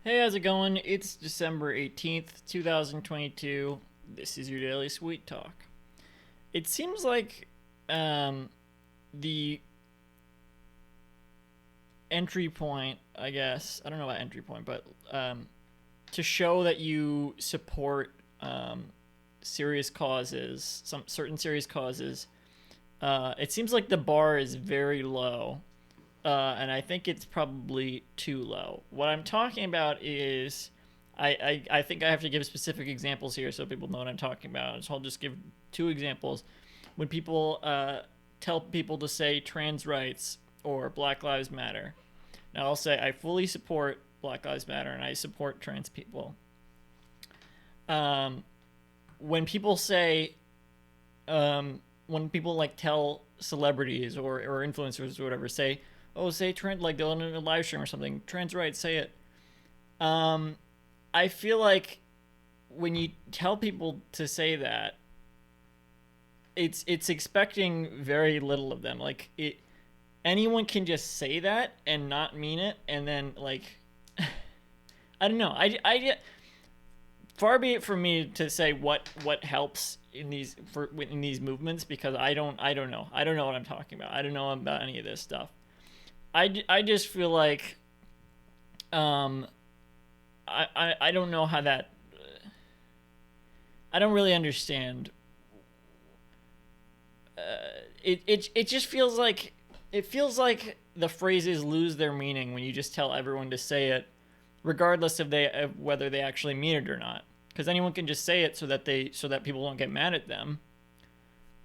Hey, how's it going? It's December 18th, 2022. This is your daily sweet talk. It seems like um, the entry point, I guess, I don't know about entry point, but to show that you support serious causes, some certain serious causes, it seems like the bar is very low. And I think it's probably too low. What I'm talking about is, I think I have to give specific examples here so people know what I'm talking about. So I'll just give two examples. When people tell people to say trans rights or Black Lives Matter, now I'll say I fully support Black Lives Matter and I support trans people. Um, when people say, when people like tell celebrities or influencers or whatever, say, oh, say trans, like they'll in a live stream or something, trans rights, say it. Um, I feel like when you tell people to say that, it's expecting very little of them. Like anyone can just say that and not mean it, and then like I don't know. Far be it from me to say what helps in these movements because I don't know what I'm talking about. I don't know about any of this stuff. I just feel like um I don't know how that I don't really understand. It just feels like the phrases lose their meaning when you just tell everyone to say it, regardless of whether they actually mean it or not. Because anyone can just say it so that people don't get mad at them,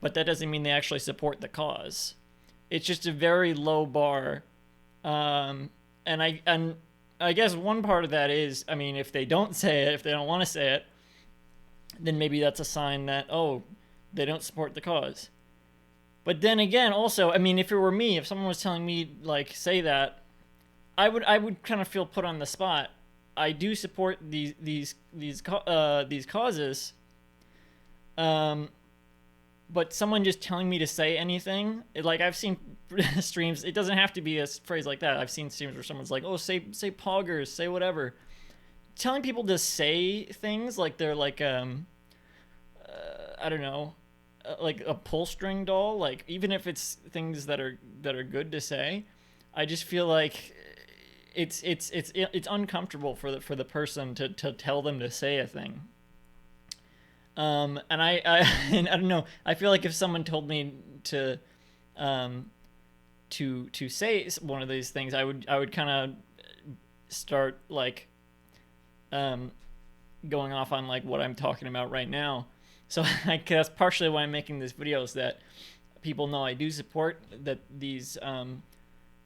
but that doesn't mean they actually support the cause. It's just a very low bar, um, and I guess one part of that is, I mean, if they don't say it, if they don't want to say it, then maybe that's a sign that, oh, they don't support the cause. But then again, also, I mean, if it were me, if someone was telling me like say that, I would kind of feel put on the spot. I do support these causes, um, but someone just telling me to say anything, like I've seen streams. It doesn't have to be a phrase like that. I've seen streams where someone's like, "Oh, say poggers, say whatever." Telling people to say things like they're like I don't know, like a pull string doll. Like even if it's things that are good to say, I just feel like it's uncomfortable for the person to tell them to say a thing. And and I don't know. I feel like if someone told me to um, to say one of these things, I would kind of start like um, going off on like what I'm talking about right now. So that's partially why I'm making this video, is that people know I do support that these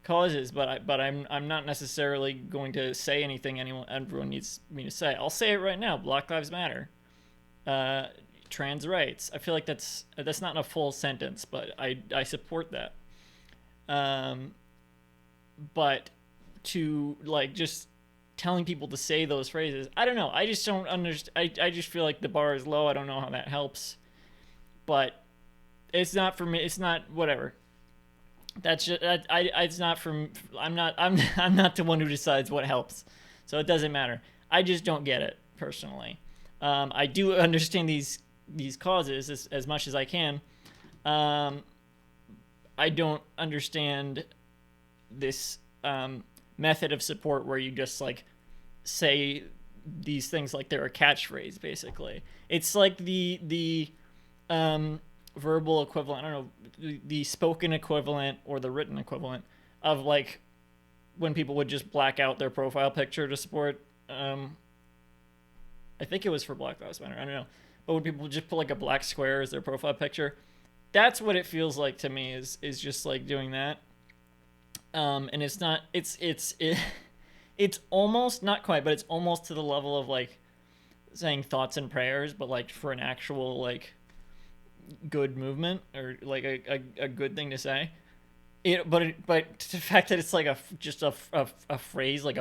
causes, but I'm not necessarily going to say anything everyone needs me to say. I'll say it right now. Black Lives Matter. Uh, Trans rights. I feel like that's not a full sentence, but I support that. Um, but to like just telling people to say those phrases, I don't know. I just don't understand. I just feel like the bar is low. I don't know how that helps, but it's not for me. It's not whatever. That's just it's not from. I'm not the one who decides what helps, so it doesn't matter. I just don't get it personally. I do understand these causes as much as I can. Um, I don't understand this method of support where you just like say these things like they're a catchphrase. Basically, it's like the um, verbal equivalent. I don't know, the spoken equivalent or the written equivalent of like when people would just black out their profile picture to support. I think it was for Black Lives Matter. I don't know, but when people just put like a black square as their profile picture, that's what it feels like to me. Is just like doing that. And it's not. It's almost not quite, but it's almost to the level of like saying thoughts and prayers, but like for an actual like good movement or like a good thing to say. But the fact that it's like just a phrase like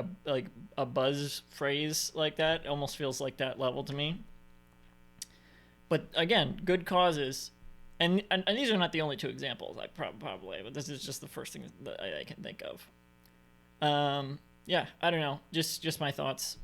a buzz phrase like that almost feels like that level to me. But again, good causes, and these are not the only two examples I probably, but this is just the first thing that I can think of. yeah, I don't know. Just my thoughts.